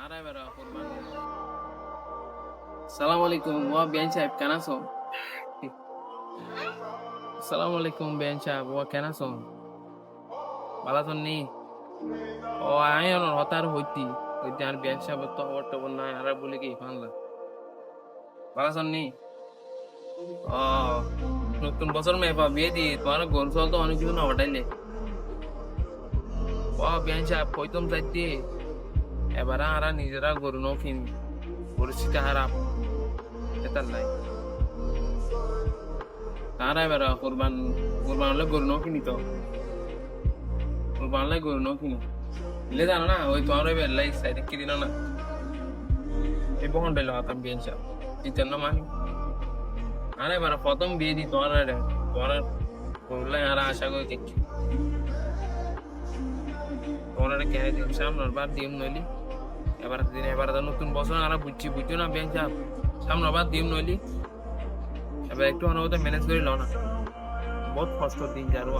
Taray bera kurban. Assalamualaikum wa bian sahib kana so. Assalamualaikum bian sahib wa kana so. Bala son ni. O ayon hotar hoti. ওই আর বিয়ান সাহেব তো auto না আর বলে কি ফানলা ভালো শোন নি ও নতুন বছর মেপা বিয়ে দি তোমার গোল চল তো অনেক কিছু না ওটাইলে ও বিয়ান সাহেব কইতম চাইতে এবার আর নিজেরা গরু নো কিন পরিস্থিতি খারাপ এটা নাই তারা এবার কোরবান হলে গরু নো কিনি তো কোরবান হলে গরু নো কিনি ले जाना ना वही तुम्हारे भी अल्लाह इस साइड की दिना ना ये बहुत बेलो आता है बियन चाप इतना मानी अरे बारा फतम बिये दी तुम्हारा बोला यार आशा को देख तुम्हारे क्या है दिन शाम नरबार दिम नली এবার তো নতুন বছর আর বুঝছি না বিয়ন চাপ শাম নরবার দিম নলি এবার একটু অনবত ম্যানেজ করে লও না বহুত কষ্ট দিন যারো